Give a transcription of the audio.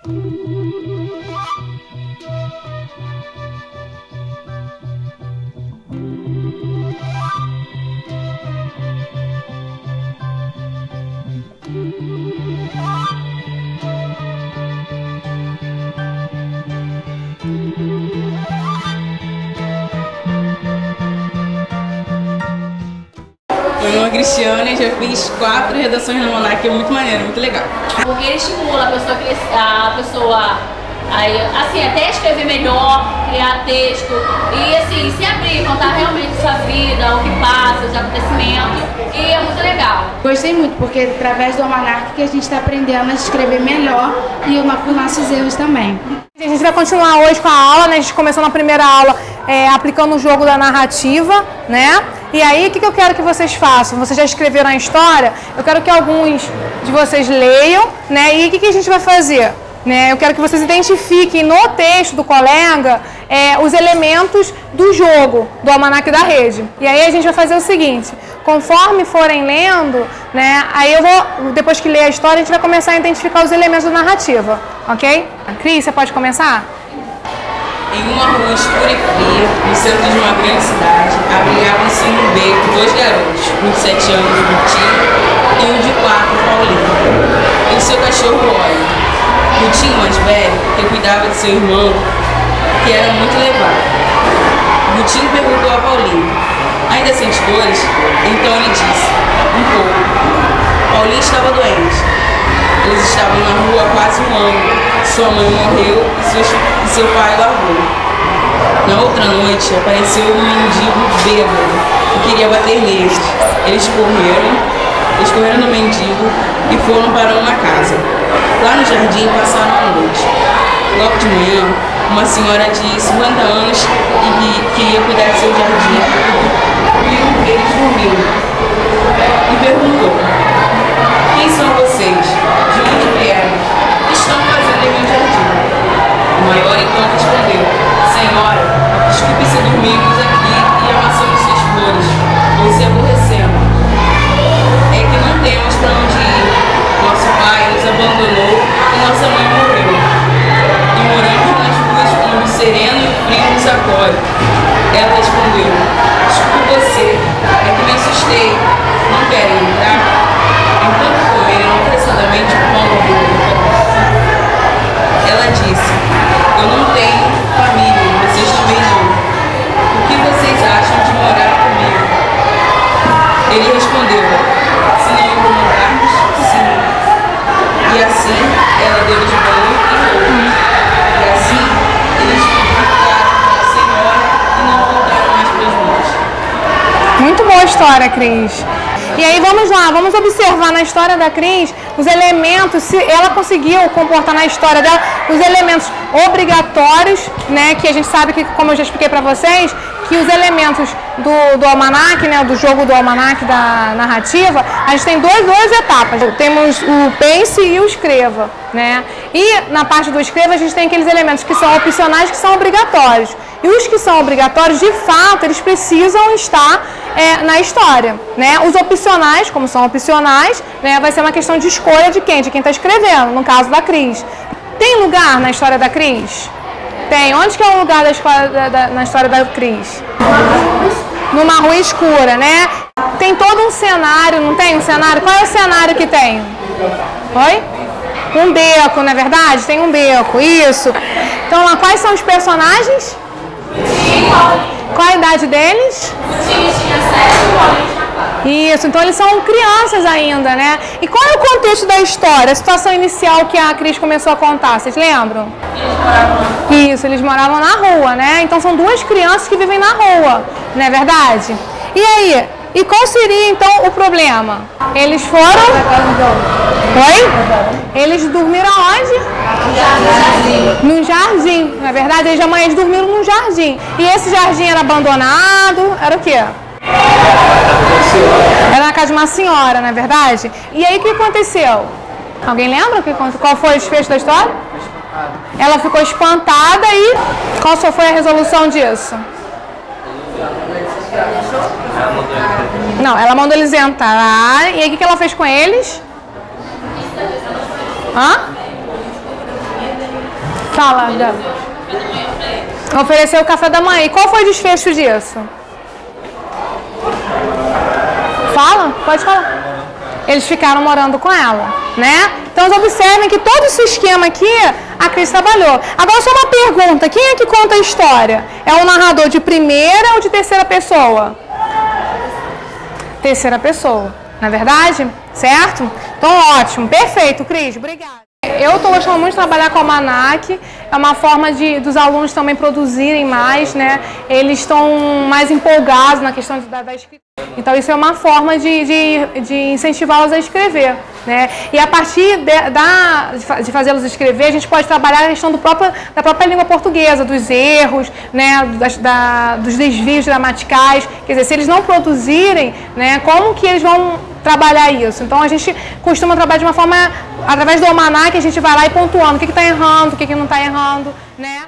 Meu nome é Cristiane, já fiz 4 redações no Almanac, é muito maneiro, muito legal. Porque ele estimula a pessoa assim, até escrever melhor, criar texto e assim, se abrir, contar realmente sua vida, o que passa, os acontecimentos, e é muito legal. Gostei muito, porque através do Almanac que a gente está aprendendo a escrever melhor e com nossos erros também. A gente vai continuar hoje com a aula, né? A gente começou na primeira aula aplicando o jogo da narrativa, né? E aí, o que eu quero que vocês façam? Vocês já escreveram a história? Eu quero que alguns de vocês leiam, né? E o que a gente vai fazer? Né? Eu quero que vocês identifiquem no texto do colega os elementos do jogo, do Almanac da Rede. E aí a gente vai fazer o seguinte, conforme forem lendo, né, aí eu vou, depois que ler a história, a gente vai começar a identificar os elementos da narrativa, ok? Cris, você pode começar? Em uma rua escura e fria, no centro de uma grande cidade, abrigavam-se no beco 2 garotos, um de 7 anos, Gutinho, e um de 4, Paulinho, e o seu cachorro Olho. Gutinho, mais velho, que cuidava de seu irmão, que era muito levado. Gutinho perguntou a Paulinho: ainda sente dores? Então ele disse: um pouco. Paulinho estava doente. Eles estavam na rua há quase um ano. Sua mãe morreu e seu pai largou. Na outra noite apareceu um mendigo bêbado que queria bater neles. Eles correram no mendigo e foram para uma casa. Lá no jardim passaram a noite. Logo de manhã, uma senhora de 50 anos que queria cuidar de seu jardim viu eles dormindo e perguntou: quem são vocês? De onde vieram? O que estão fazendo em meu jardim? O maior então respondeu: senhora, desculpe se dormimos aqui e amassamos suas flores, ou se aborrecemos. É que não temos para onde ir. Nosso pai nos abandonou e nossa mãe morreu. E moramos nas ruas onde o sereno e o frio nos acolhe. Ela respondeu: desculpe você, é que me assustei. Não querem entrar? Enquanto comeram apressadamente o pão no bolo. Ela disse: eu não tenho família, vocês também não. O que vocês acham de morar comigo? Ele respondeu: se não incomodarmos, sim. E assim ela deu-lhes banho e roupa. E assim eles ficaram com a senhora e não voltaram mais para as mãos. Muito boa história, Cris. E aí vamos lá, vamos observar na história da Cris os elementos, se ela conseguiu comportar na história dela, os elementos obrigatórios, né, que a gente sabe que, como eu já expliquei para vocês, que os elementos do Almanac, né, do jogo do Almanac da narrativa, a gente tem duas etapas. Temos o pense e o escreva, né? E na parte do escreva a gente tem aqueles elementos que são opcionais, que são obrigatórios. E os que são obrigatórios, de fato, eles precisam estar na história, né? Os opcionais, como são opcionais, né, vai ser uma questão de escolha de quem está escrevendo, no caso da Cris. Tem lugar na história da Cris? Tem. Onde que é o lugar na história da Cris? Numa rua escura, né? Tem todo um cenário, não tem um cenário? Qual é o cenário que tem? Oi? Um beco, não é verdade? Tem um beco, isso. Então lá, quais são os personagens? Qual a idade deles? Tinha 7 anos. Isso, então eles são crianças ainda, né? E qual é o contexto da história, a situação inicial que a Cris começou a contar, vocês lembram? Isso, eles moravam na rua, né? Então são 2 crianças que vivem na rua, não é verdade? E aí, e qual seria então o problema? Eles foram... Oi? Eles dormiram onde? No jardim, não é verdade? Eles dormiram num jardim. E esse jardim era abandonado, era o quê? Era na casa de uma senhora, não é verdade? E aí o que aconteceu? Alguém lembra qual foi o desfecho da história? Ela ficou espantada e qual só foi a resolução disso? Não, ela mandou eles entrar. E aí o que ela fez com eles? Hã? Fala, Dan. Ofereceu o café da manhã. E qual foi o desfecho disso? Fala? Pode falar. Eles ficaram morando com ela, né? Então, observem que todo esse esquema aqui, a Cris trabalhou. Agora, só uma pergunta. Quem é que conta a história? É o narrador de primeira ou de terceira pessoa? Terceira pessoa, não é verdade? Certo? Então, ótimo. Perfeito, Cris. Obrigada. Eu estou gostando muito de trabalhar com o Almanac, é uma forma dos alunos também produzirem mais, né? Eles estão mais empolgados na questão da escrita. Então isso é uma forma de incentivá-los a escrever, né? E a partir de fazê-los escrever, a gente pode trabalhar a questão da própria língua portuguesa, dos erros, né? Dos desvios gramaticais. Quer dizer, se eles não produzirem, né? Como que eles vão trabalhar isso? Então a gente costuma trabalhar de uma forma, através do Almanac, a gente vai lá e pontuando o que está errando, o que não está errando, né?